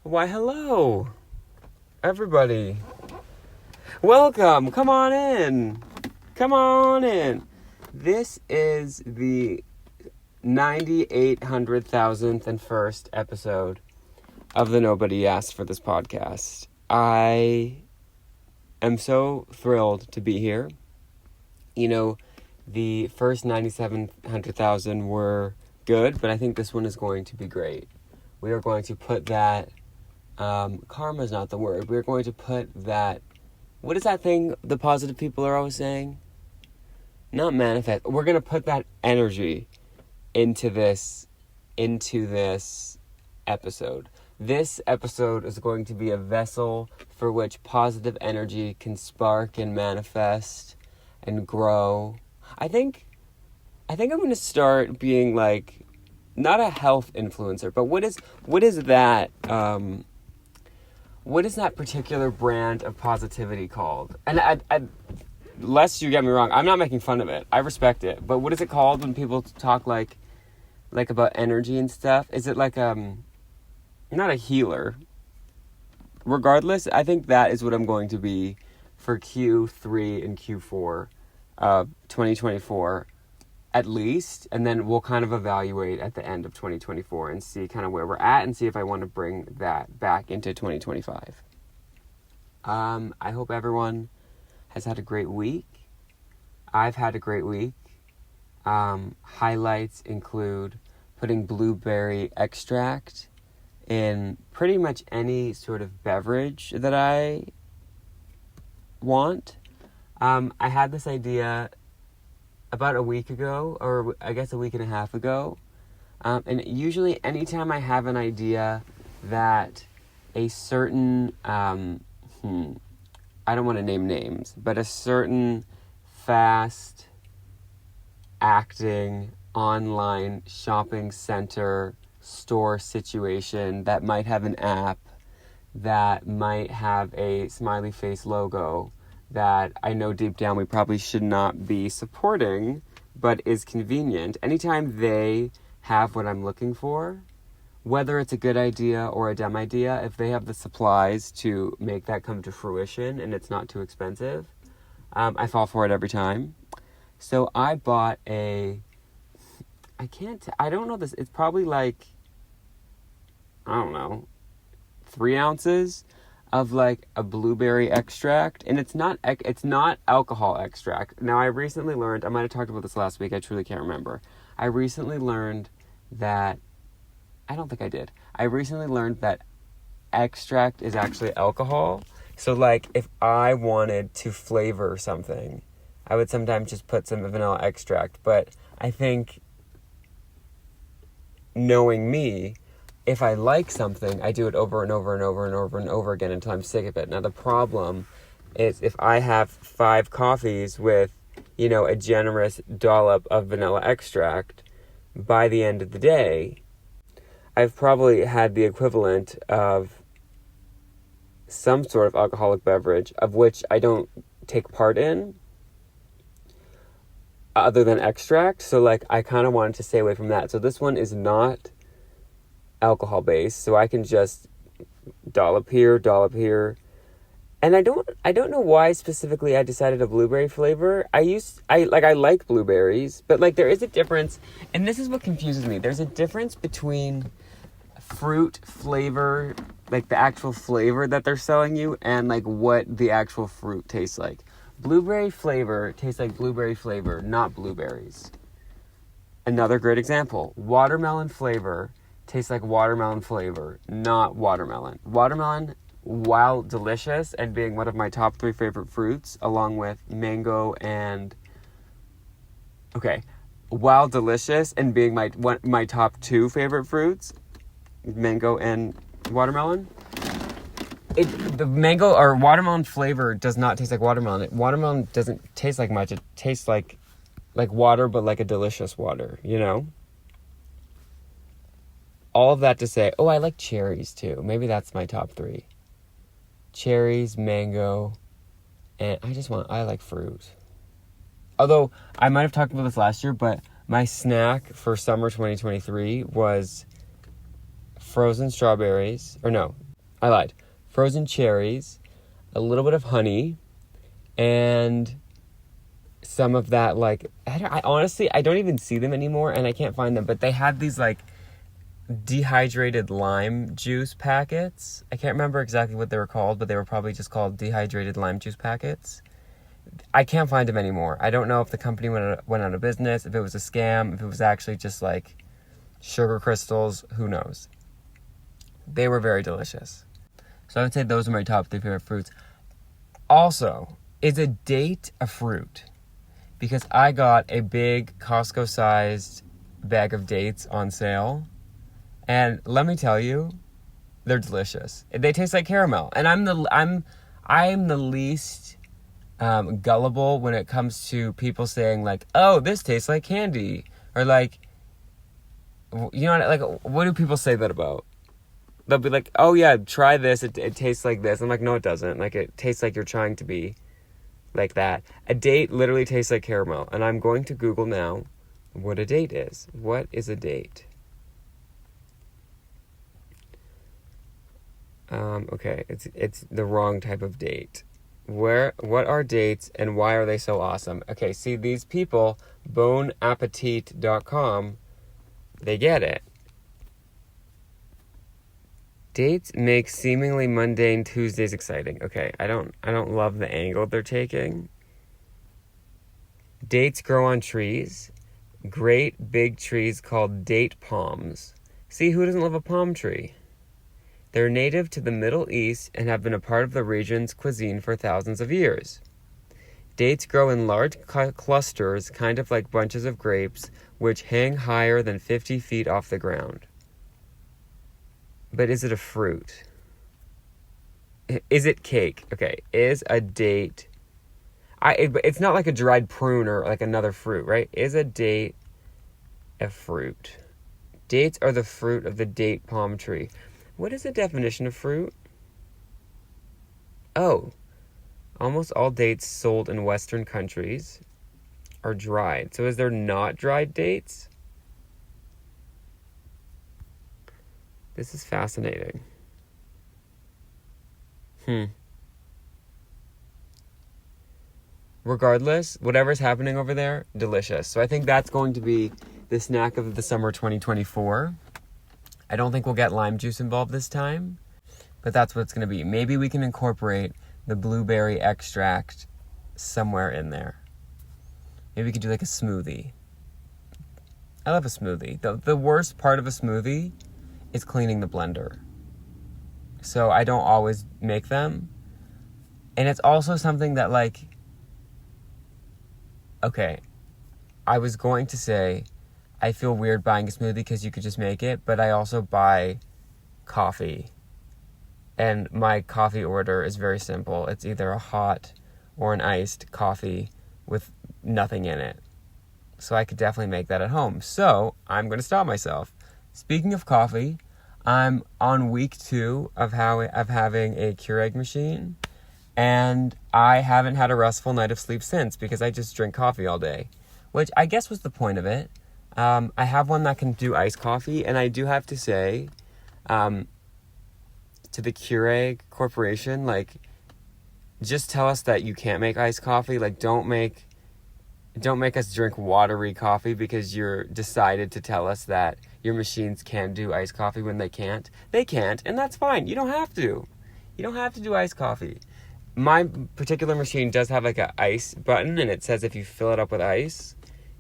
Why, hello, everybody. Welcome. Come on in. Come on in. This is the 9800,000th and first episode of the Nobody Asked for This podcast. I am so thrilled to be here. You know, the first 9,700,000 were good, but I think this one is going to be great. We are going to put that, karma is not the word. We're going to put that, what is that thing the positive people are always saying? Not manifest. We're going to put that energy into this episode. This episode is going to be a vessel for which positive energy can spark and manifest and grow. I think I'm going to start being like, not a health influencer, but what is that? What is that particular brand of positivity called? And I lest you get me wrong, I'm not making fun of it. I respect it. But what is it called when people talk like about energy and stuff? Is it like not a healer? Regardless, I think that is what I'm going to be for Q3 and Q4 of 2024 at least, and then we'll kind of evaluate at the end of 2024 and see kind of where we're at and see if I want to bring that back into 2025. I hope everyone has had a great week. I've had a great week. Highlights include putting blueberry extract in pretty much any sort of beverage that I want. I had this idea about a week ago, or I guess a week and a half ago. And usually anytime I have an idea that a certain, I don't want to name names, but a certain fast acting online shopping center store situation that might have an app, that might have a smiley face logo, that I know deep down we probably should not be supporting, but is convenient. Anytime they have what I'm looking for, whether it's a good idea or a dumb idea, if they have the supplies to make that come to fruition and it's not too expensive, I fall for it every time. So I bought I don't know this, it's probably like, I don't know, 3 ounces of like a blueberry extract, and it's not alcohol extract. Now I recently learned, I might have talked about this last week, I truly can't remember. I recently learned that extract is actually alcohol. So like if I wanted to flavor something, I would sometimes just put some vanilla extract, but I think, knowing me, if I like something, I do it over and over and over and over and over again until I'm sick of it. Now, the problem is if I have 5 coffees with, a generous dollop of vanilla extract, by the end of the day, I've probably had the equivalent of some sort of alcoholic beverage of which I don't take part in, other than extract. So, like, I kind of wanted to stay away from that. So this one is not alcohol based, so I can just dollop here, and I don't know why specifically I decided a blueberry flavor. I like blueberries, but like there is a difference, and this is what confuses me. There's a difference between fruit flavor, like the actual flavor that they're selling you, and like what the actual fruit tastes like. Blueberry flavor tastes like blueberry flavor, not blueberries. Another great example, watermelon flavor tastes like watermelon flavor, not watermelon. Watermelon, while delicious and being one of my top 3 favorite fruits, along with mango and... while delicious and being my top 2 favorite fruits, mango and watermelon, the mango or watermelon flavor does not taste like watermelon. Watermelon doesn't taste like much. It tastes like water, but like a delicious water, All of that to say, I like cherries too. Maybe that's my top 3. Cherries, mango, and I like fruit. Although, I might have talked about this last year, but my snack for summer 2023 was frozen strawberries, I lied. Frozen cherries, a little bit of honey, and some of that, like, I honestly, I don't even see them anymore, and I can't find them, but they had these, like, dehydrated lime juice packets. I can't remember exactly what they were called, but they were probably just called dehydrated lime juice packets. I can't find them anymore. I don't know if the company went out of business, if it was a scam, if it was actually just, like, sugar crystals, who knows. They were very delicious. So I would say those are my top 3 favorite fruits. Also, is a date a fruit? Because I got a big Costco-sized bag of dates on sale. And let me tell you, they're delicious. They taste like caramel. And I'm the least gullible when it comes to people saying, like, oh, this tastes like candy. Or, like, you know, like, what do people say that about? They'll be like, oh, yeah, try this. It tastes like this. I'm like, no, it doesn't. Like, it tastes like you're trying to be like that. A date literally tastes like caramel. And I'm going to Google now what a date is. What is a date? Okay, it's the wrong type of date. What are dates and why are they so awesome? Okay, see, these people, boneappetit.com, they get it. Dates make seemingly mundane Tuesdays exciting. Okay, I don't love the angle they're taking. Dates grow on trees. Great big trees called date palms. See, who doesn't love a palm tree? They're native to the Middle East and have been a part of the region's cuisine for thousands of years. Dates grow in large clusters, kind of like bunches of grapes, which hang higher than 50 feet off the ground. But is it a fruit? Is it cake? Okay, is a date... it's not like a dried prune or like another fruit, right? Is a date a fruit? Dates are the fruit of the date palm tree. What is the definition of fruit? Oh, almost all dates sold in Western countries are dried. So is there not dried dates? This is fascinating. Regardless, whatever's happening over there, delicious. So I think that's going to be the snack of the summer 2024. I don't think we'll get lime juice involved this time, but that's what it's going to be. Maybe we can incorporate the blueberry extract somewhere in there. Maybe we could do like a smoothie. I love a smoothie. The worst part of a smoothie is cleaning the blender. So I don't always make them. And it's also something that, like, okay, I was going to say I feel weird buying a smoothie because you could just make it, but I also buy coffee. And my coffee order is very simple. It's either a hot or an iced coffee with nothing in it. So I could definitely make that at home. So I'm going to stop myself. Speaking of coffee, I'm on week 2 of having a Keurig machine. And I haven't had a restful night of sleep since because I just drink coffee all day. Which I guess was the point of it. I have one that can do iced coffee, and I do have to say, to the Keurig Corporation, like, just tell us that you can't make iced coffee. Like, don't make us drink watery coffee because you're decided to tell us that your machines can do iced coffee when they can't. They can't, and that's fine. You don't have to. You don't have to do iced coffee. My particular machine does have like an ice button, and it says if you fill it up with ice,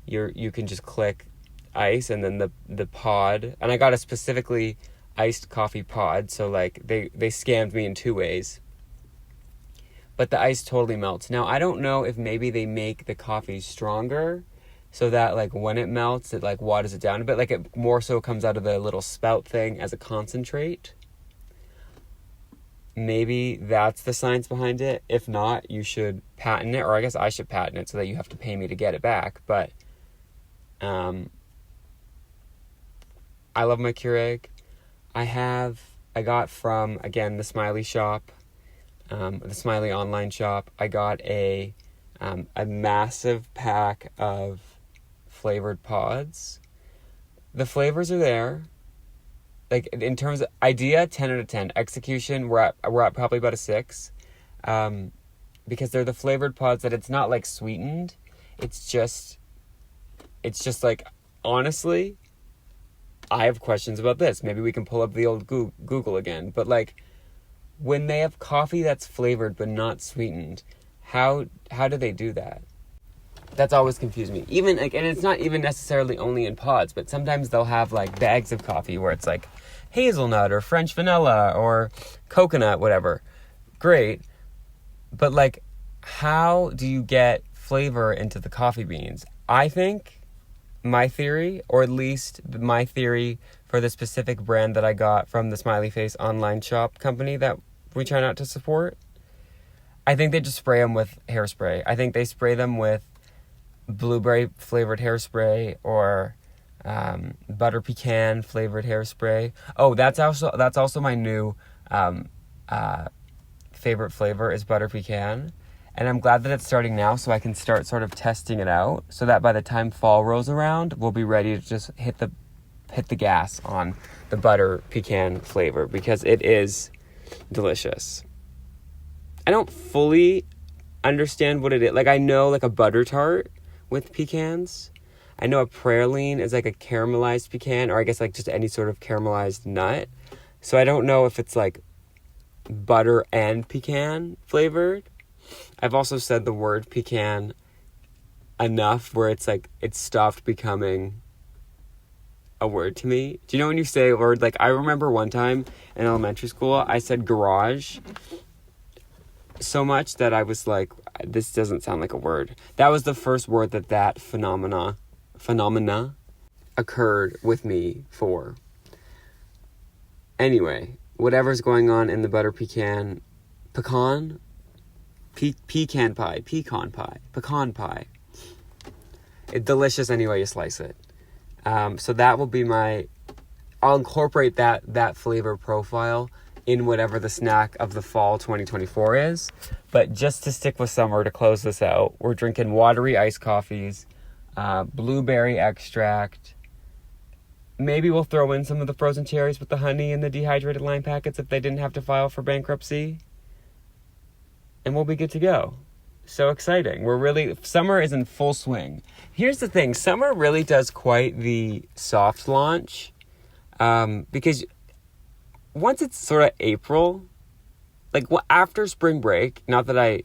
you can just click ice, and then the pod, and I got a specifically iced coffee pod, so like they scammed me in 2 ways. But the ice totally melts. Now I don't know if maybe they make the coffee stronger so that like when it melts it like waters it down a bit, like it more so comes out of the little spout thing as a concentrate. Maybe that's the science behind it. If not, you should patent it, or I guess I should patent it so that you have to pay me to get it back. But I love my Keurig. I got from, again, the Smiley shop, the Smiley online shop. I got a massive pack of flavored pods. The flavors are there. like in terms of idea, 10 out of 10. Execution, we're at probably about a 6. Because they're the flavored pods that it's not like sweetened. It's just like, honestly, I have questions about this. Maybe we can pull up the old Google again. But like, when they have coffee that's flavored but not sweetened, how do they do that? That's always confused me. Even like, and it's not even necessarily only in pods, but sometimes they'll have like bags of coffee where it's like hazelnut or French vanilla or coconut, whatever. Great. But like, how do you get flavor into the coffee beans? I think my theory, or at least my theory for the specific brand that I got from the Smiley Face online shop company that we try not to support, I think they just spray them with hairspray. I think they spray them with blueberry flavored hairspray or butter pecan flavored hairspray. Oh, that's also my new favorite flavor is butter pecan. And I'm glad that it's starting now so I can start sort of testing it out so that by the time fall rolls around, we'll be ready to just hit the gas on the butter pecan flavor because it is delicious. I don't fully understand what it is. Like, I know like a butter tart with pecans. I know a praline is like a caramelized pecan, or I guess like just any sort of caramelized nut. So I don't know if it's like butter and pecan flavored. I've also said the word pecan enough where it's like it's stopped becoming a word to me. Do you know when you say a word? Like, I remember one time in elementary school, I said garage so much that I was like, this doesn't sound like a word. That was the first word that phenomena occurred with me for. Anyway, whatever's going on in the butter pecan pie. It's delicious any way you slice it. So that will be I'll incorporate that flavor profile in whatever the snack of the fall 2024 is. But just to stick with summer to close this out, we're drinking watery iced coffees, blueberry extract. Maybe we'll throw in some of the frozen cherries with the honey and the dehydrated lime packets if they didn't have to file for bankruptcy. And we'll be good to go. So exciting. Summer is in full swing. Here's the thing. Summer really does quite the soft launch. Because once it's sort of April, like after spring break, not that I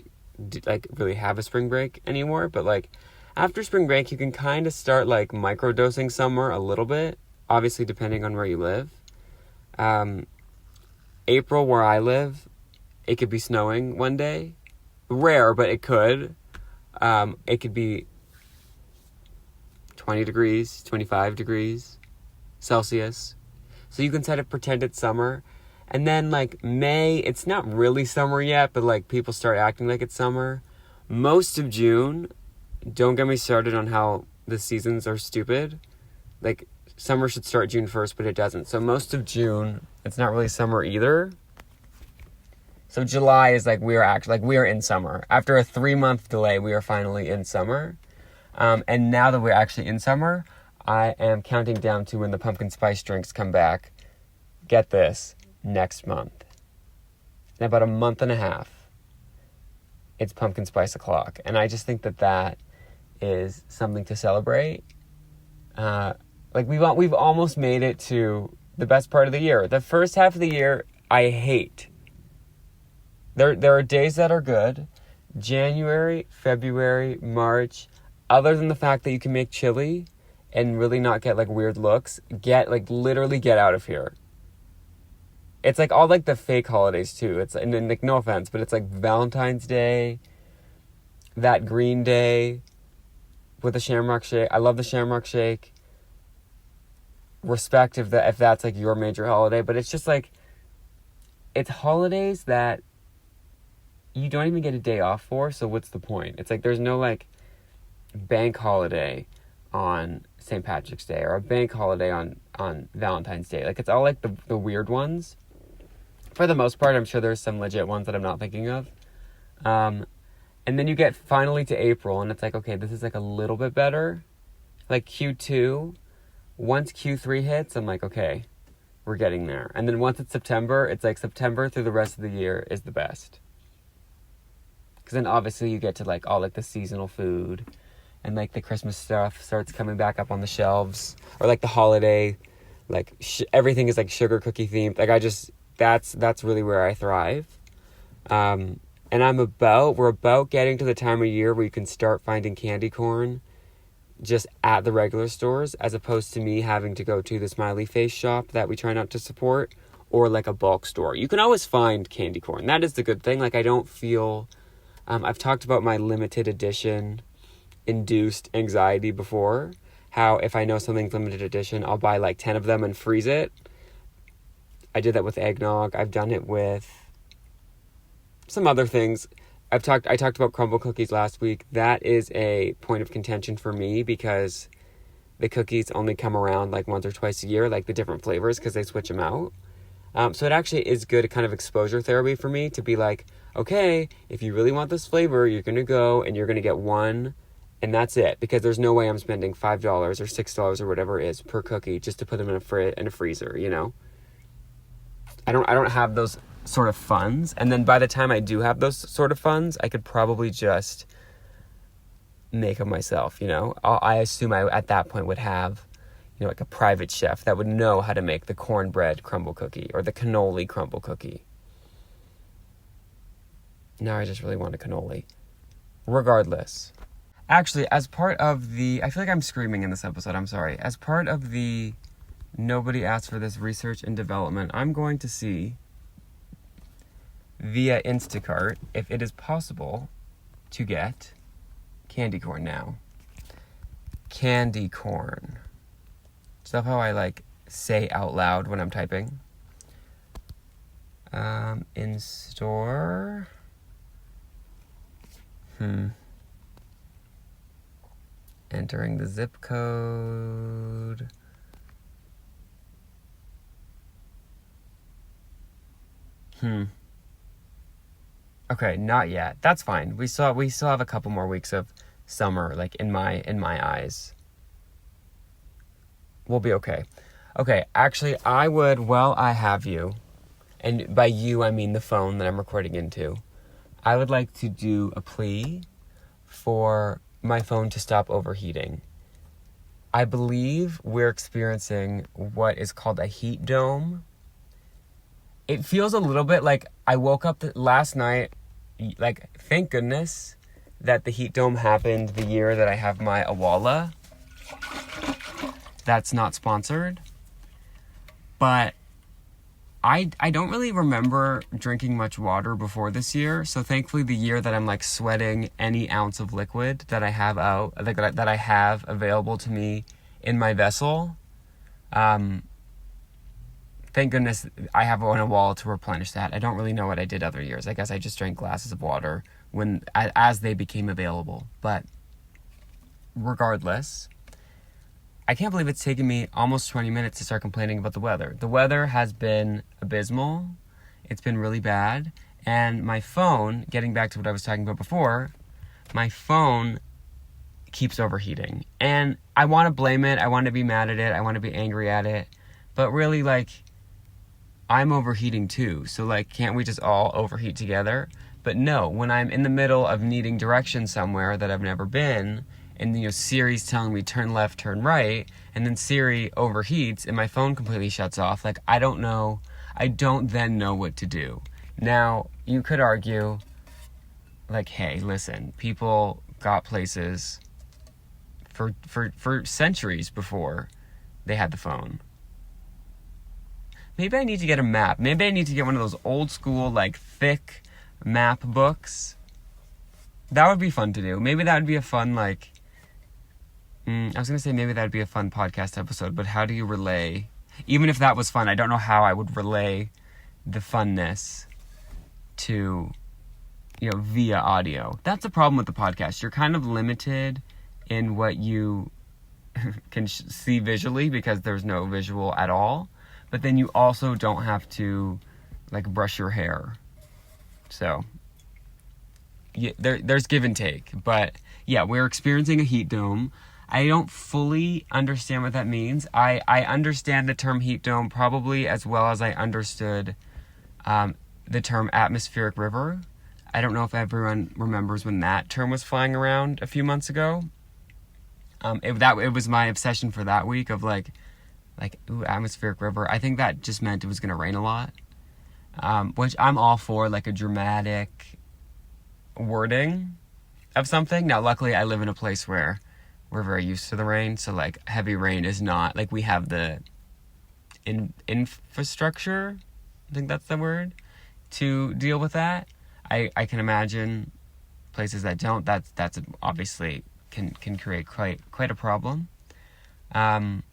really have a spring break anymore, but like after spring break, you can kind of start like microdosing summer a little bit, obviously depending on where you live. April, where I live, it could be snowing one day. Rare, but it could. It could be 20 degrees, 25 degrees Celsius. So you can set it, pretend it's summer. And then like May, it's not really summer yet, but like people start acting like it's summer. Most of June, don't get me started on how the seasons are stupid. Like summer should start June 1st, but it doesn't. So most of June, it's not really summer either. So July is like we are in summer. After a 3-month delay, we are finally in summer. And now that we're actually in summer, I am counting down to when the pumpkin spice drinks come back. Get this, next month. In about a month and a half, it's pumpkin spice o'clock. And I just think that is something to celebrate. Like we've almost made it to the best part of the year. The first half of the year, I hate. There are days that are good. January, February, March. Other than the fact that you can make chili and really not get like weird looks, literally get out of here. It's like all like the fake holidays too. It's, and like no offense, but it's like Valentine's Day, that Green Day with the Shamrock Shake. I love the Shamrock Shake. Respect if that's like your major holiday, but it's just like it's holidays that you don't even get a day off for, so what's the point? It's like there's no like bank holiday on St. Patrick's Day or a bank holiday on Valentine's Day. Like it's all like the weird ones. For the most part, I'm sure there's some legit ones that I'm not thinking of. And then you get finally to April and it's like, okay, this is like a little bit better. Like Q2, once Q3 hits, I'm like, okay, we're getting there. And then once it's September, it's like September through the rest of the year is the best. Because then obviously you get to like all like the seasonal food, and like the Christmas stuff starts coming back up on the shelves, or like the holiday, like everything is like sugar cookie themed. Like that's really where I thrive. And we're about getting to the time of year where you can start finding candy corn just at the regular stores, as opposed to me having to go to the smiley face shop that we try not to support, or like a bulk store. You can always find candy corn. That is the good thing. Like I don't feel, I've talked about my limited edition induced anxiety before, how if I know something's limited edition, I'll buy like 10 of them and freeze it. I did that with eggnog. I've done it with some other things. I talked about crumble cookies last week. That is a point of contention for me, because the cookies only come around like once or twice a year, like the different flavors, because they switch them out. So it actually is good kind of exposure therapy for me to be like, okay, if you really want this flavor, you're going to go and you're going to get one, and that's it, because there's no way I'm spending $5 or $6 or whatever it is per cookie just to put them in a freezer, you know? I don't have those sort of funds, and then by the time I do have those sort of funds, I could probably just make them myself, you know? I assume I at that point would have, you know, like a private chef that would know how to make the cornbread crumble cookie or the cannoli crumble cookie. Now I just really want a cannoli. Regardless. Actually, as part of the... I feel like I'm screaming in this episode, I'm sorry. As part of the nobody asked for this research and development, I'm going to see via Instacart if it is possible to get candy corn now. Candy corn. Stuff how I like say out loud when I'm typing. In store... Entering the zip code. Okay, not yet. That's fine. We still have a couple more weeks of summer, like in my eyes. We'll be okay. Okay, actually, I would, while I have you, and by you I mean the phone that I'm recording into, I would like to do a plea for my phone to stop overheating. I believe we're experiencing what is called a heat dome. It feels a little bit like I woke up last night, like, thank goodness that the heat dome happened the year that I have my Awala. That's not sponsored. But I don't really remember drinking much water before this year, so thankfully the year that I'm like sweating any ounce of liquid that I have that I have available to me in my vessel, thank goodness I have on a wall to replenish that. I don't really know what I did other years. I guess I just drank glasses of water as they became available. But regardless, I can't believe it's taken me almost 20 minutes to start complaining about the weather. The weather has been abysmal. It's been really bad. And my phone, getting back to what I was talking about before, my phone keeps overheating. And I want to blame it. I want to be mad at it. I want to be angry at it. But really, like, I'm overheating too. So, like, can't we just all overheat together? But no, when I'm in the middle of needing directions somewhere that I've never been, and, you know, Siri's telling me turn left, turn right, and then Siri overheats and my phone completely shuts off, like, I don't then know what to do. Now, you could argue, like, hey, listen, people got places for centuries before they had the phone. Maybe I need to get a map. Maybe I need to get one of those old school, like, thick map books. That would be fun to do. Maybe that would be a fun, like... I was going to say maybe that would be a fun podcast episode, but how do you relay... Even if that was fun, I don't know how I would relay the funness to, you know, via audio. That's the problem with the podcast. You're kind of limited in what you can see visually because there's no visual at all. But then you also don't have to, like, brush your hair. So, yeah, there's give and take. But, yeah, we're experiencing a heat dome. I don't fully understand what that means. I understand the term heat dome probably as well as I understood the term atmospheric river. I don't know if everyone remembers when that term was flying around a few months ago. It was my obsession for that week of like, ooh, atmospheric river. I think that just meant it was going to rain a lot, which I'm all for, like a dramatic wording of something. Now, luckily, I live in a place where we're very used to the rain, so like heavy rain is not like we have the infrastructure, I think that's the word, to deal with that. I can imagine places that don't. That's obviously can create quite a problem. But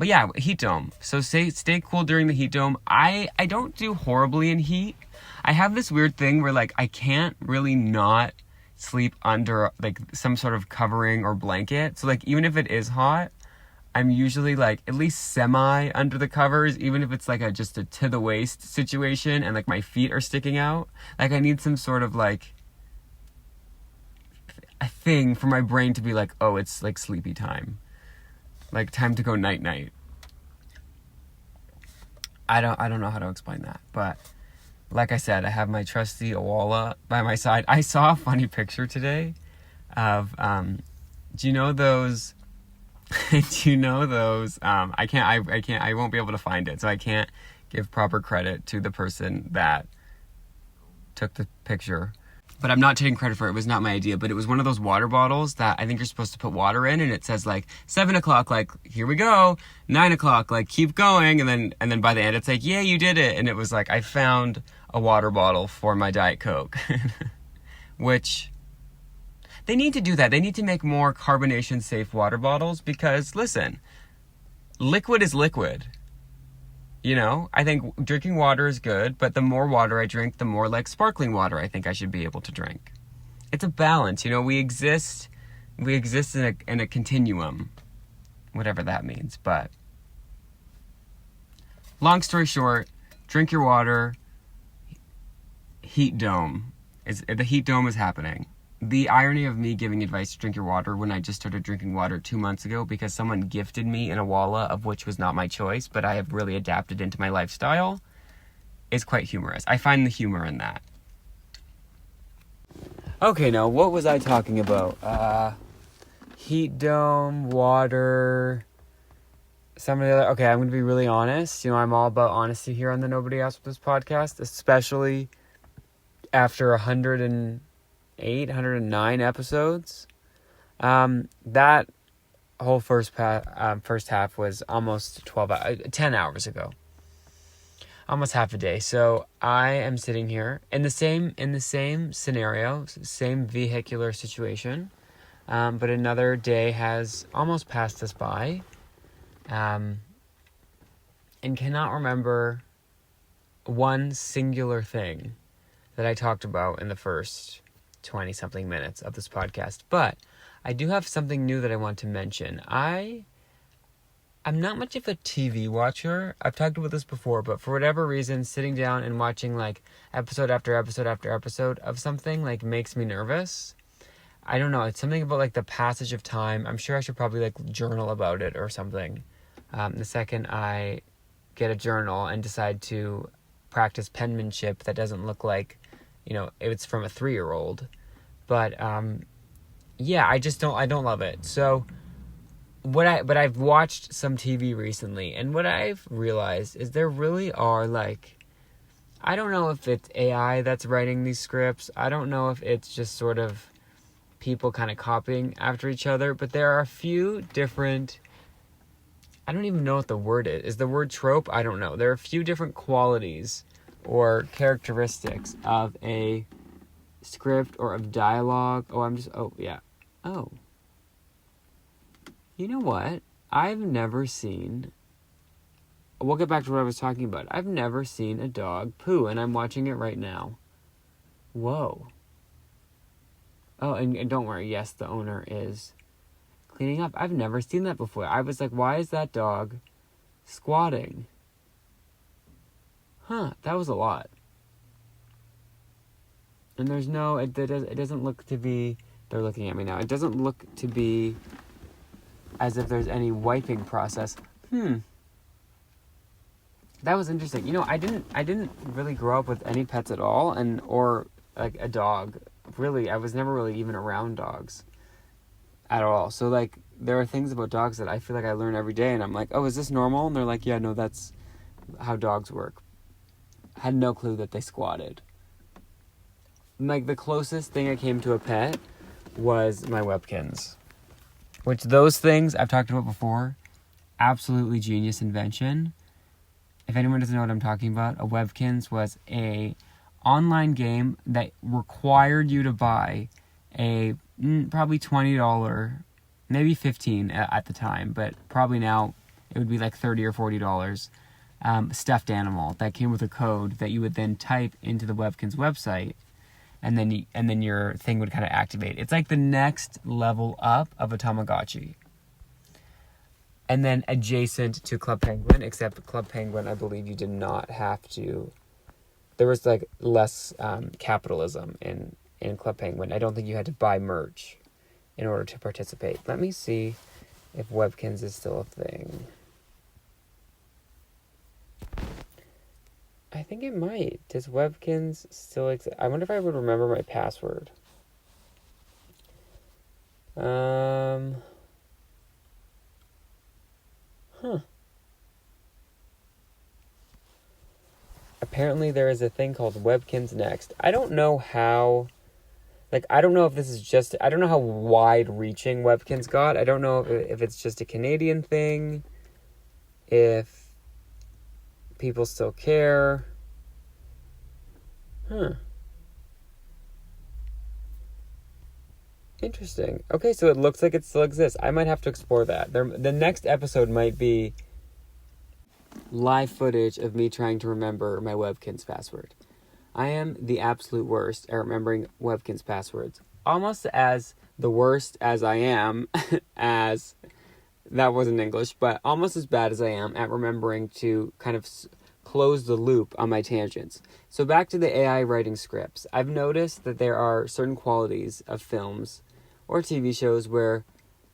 yeah, heat dome. So stay cool during the heat dome. I don't do horribly in heat. I have this weird thing where like I can't really not sleep under like some sort of covering or blanket. So like even if it is hot, I'm usually like at least semi under the covers, even if it's like just a to the waist situation and like my feet are sticking out. Like I need some sort of like a thing for my brain to be like, oh, it's like sleepy time. Like time to go night night. I don't know how to explain that, but like I said, I have my trusty Awala by my side. I saw a funny picture today of do you know those I won't be able to find it, so I can't give proper credit to the person that took the picture. But I'm not taking credit for it. It was not my idea, but it was one of those water bottles that I think you're supposed to put water in, and it says like 7 o'clock, like here we go, 9 o'clock, like keep going, and then by the end it's like, yeah, you did it. And it was like I found a water bottle for my Diet Coke, which they need to do that. They need to make more carbonation safe water bottles because listen, liquid is liquid. You know, I think drinking water is good, but the more water I drink, the more like sparkling water I think I should be able to drink. It's a balance, you know, we exist in a continuum, whatever that means. But long story short, drink your water. The heat dome is happening. The irony of me giving advice to drink your water when I just started drinking water 2 months ago because someone gifted me an Awala, of which was not my choice, but I have really adapted into my lifestyle, is quite humorous. I find the humor in that. Okay, now, what was I talking about? Heat dome, water, some of the other... Okay, I'm going to be really honest. You know, I'm all about honesty here on the Nobody Asked This podcast, especially after 109 episodes. That whole first half was almost 10 hours ago. Almost half a day. So I am sitting here in the same scenario, same vehicular situation. But another day has almost passed us by. And cannot remember one singular thing that I talked about in the first 20-something minutes of this podcast. But I do have something new that I want to mention. I'm not much of a TV watcher. I've talked about this before, but for whatever reason, sitting down and watching like episode after episode after episode of something like makes me nervous. I don't know. It's something about like the passage of time. I'm sure I should probably like journal about it or something. The second I get a journal and decide to practice penmanship that doesn't look like, you know, it's from a 3-year-old. But, yeah, I don't love it. So, but I've watched some TV recently, and what I've realized is there really are, like, I don't know if it's AI that's writing these scripts. I don't know if it's just sort of people kind of copying after each other, but there are a few different, I don't even know what the word is. Is the word trope? I don't know. There are a few different qualities or characteristics of a script or of dialogue. You know what? We'll get back to what I was talking about. I've never seen a dog poo, and I'm watching it right now. Whoa. Oh, and don't worry. Yes, the owner is cleaning up. I've never seen that before. I was like, why is that dog squatting? Huh, that was a lot. And there's it doesn't look to be They're looking at me now. It doesn't look to be as if there's any wiping process. That was interesting. You know, I didn't really grow up with any pets at all, or like a dog. Really, I was never really even around dogs at all. So like, there are things about dogs that I feel like I learn every day, and I'm like, oh, is this normal? And they're like, yeah, no, that's how dogs work. I had no clue that they squatted. Like, the closest thing I came to a pet was my Webkins, which those things I've talked about before, absolutely genius invention. If anyone doesn't know what I'm talking about, a Webkins was a online game that required you to buy a probably $20, maybe $15 at the time, but probably now it would be like $30 or $40, stuffed animal that came with a code that you would then type into the Webkins website, and then your thing would kind of activate. It's like the next level up of a Tamagotchi. And then adjacent to Club Penguin, except Club Penguin, I believe you did not have to. There was like less capitalism in Club Penguin. I don't think you had to buy merch in order to participate. Let me see if Webkins is still a thing. I think it might. Does Webkins still exist? I wonder if I would remember my password. Apparently there is a thing called Webkins Next. I don't know how... Like, I don't know if this is just... I don't know how wide-reaching Webkins got. I don't know if it's just a Canadian thing. If people still care. Interesting. Okay, so it looks like it still exists. I might have to explore that. The next episode might be live footage of me trying to remember my Webkins password. I am the absolute worst at remembering Webkins passwords. Almost as the worst as I am as... That wasn't English, but almost as bad as I am at remembering to kind of close the loop on my tangents. So back to the AI writing scripts. I've noticed that there are certain qualities of films or TV shows where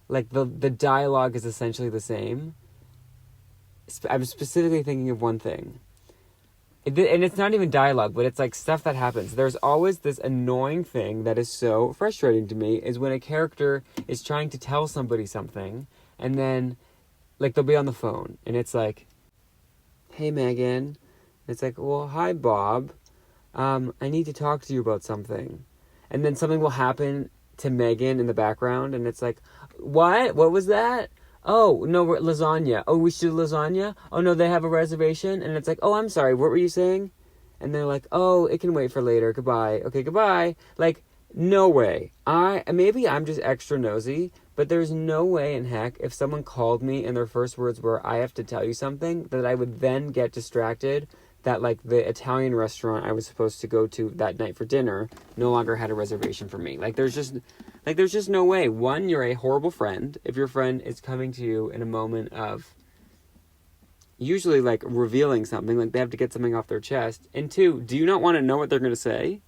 like the dialogue is essentially the same. I'm specifically thinking of one thing. And it's not even dialogue, but it's like stuff that happens. There's always this annoying thing that is so frustrating to me is when a character is trying to tell somebody something, and then like they'll be on the phone and it's like, hey Megan. It's like, well, hi Bob. I need to talk to you about something. And then something will happen to Megan in the background and it's like, what? What was that? Oh, no, lasagna. Oh, we should do lasagna? Oh, no, they have a reservation? And it's like, oh, I'm sorry, what were you saying? And they're like, oh, it can wait for later. Goodbye. Okay, goodbye. Like, no way. Maybe I'm just extra nosy, but there's no way in heck if someone called me and their first words were, I have to tell you something, that I would then get distracted that, like, the Italian restaurant I was supposed to go to that night for dinner no longer had a reservation for me. There's just no way. One, you're a horrible friend if your friend is coming to you in a moment of usually, like, revealing something, like they have to get something off their chest. And two, do you not want to know what they're going to say?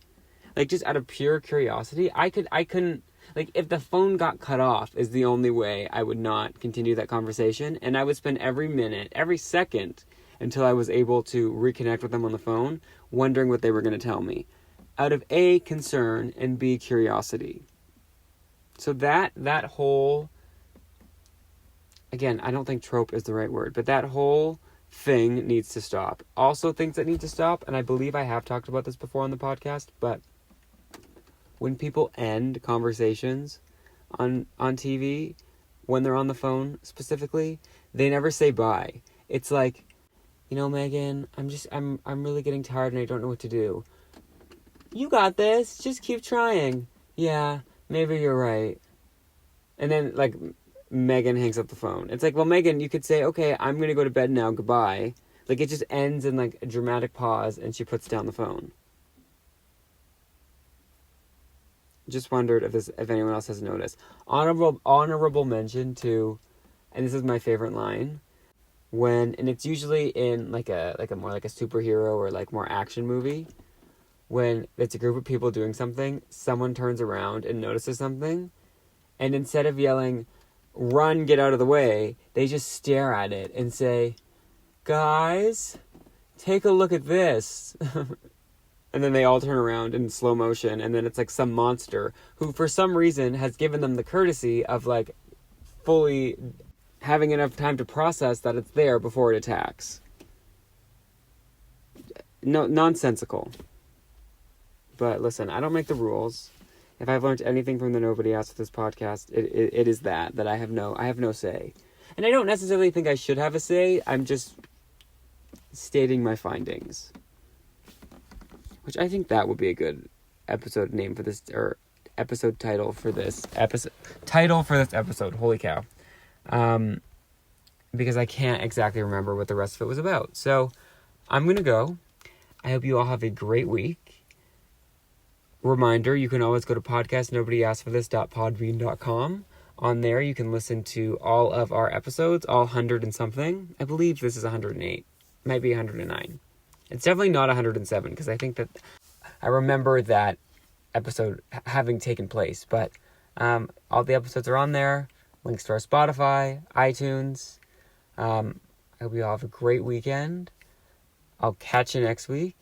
Like, just out of pure curiosity, I couldn't, like, if the phone got cut off is the only way I would not continue that conversation. And I would spend every minute, every second, until I was able to reconnect with them on the phone, wondering what they were going to tell me. Out of A, concern, and B, curiosity. So that whole, again, I don't think trope is the right word, but that whole thing needs to stop. Also things that need to stop, and I believe I have talked about this before on the podcast, but when people end conversations on TV, when they're on the phone specifically, they never say bye. It's like, you know, Megan, I'm really getting tired and I don't know what to do. You got this. Just keep trying. Yeah, maybe you're right. And then, like, Megan hangs up the phone. It's like, well, Megan, you could say, okay, I'm going to go to bed now. Goodbye. Like, it just ends in, like, a dramatic pause and she puts down the phone. Just wondered if anyone else has noticed. Honorable mention to, and this is my favorite line, and it's usually in like a more like a superhero or like more action movie, when it's a group of people doing something, someone turns around and notices something, and instead of yelling, "Run, get out of the way," they just stare at it and say, "Guys, take a look at this." And then they all turn around in slow motion, and then it's like some monster who for some reason has given them the courtesy of like fully having enough time to process that it's there before it attacks. No, nonsensical. But listen, I don't make the rules. If I've learned anything from the Nobody Asked for this podcast, it is that I have no say. And I don't necessarily think I should have a say. I'm just stating my findings. Which I think that would be a good episode name for this, or episode title for this episode. Holy cow. Because I can't exactly remember what the rest of it was about. So I'm going to go. I hope you all have a great week. Reminder, you can always go to podcastnobodyaskforthis.podbean.com. On there, you can listen to all of our episodes, all 100 and something. I believe this is 108. Might be 109. It's definitely not 107, because I think that I remember that episode having taken place. But all the episodes are on there. Links to our Spotify, iTunes. I hope you all have a great weekend. I'll catch you next week.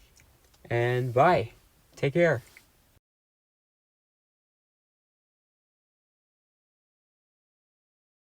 And bye. Take care.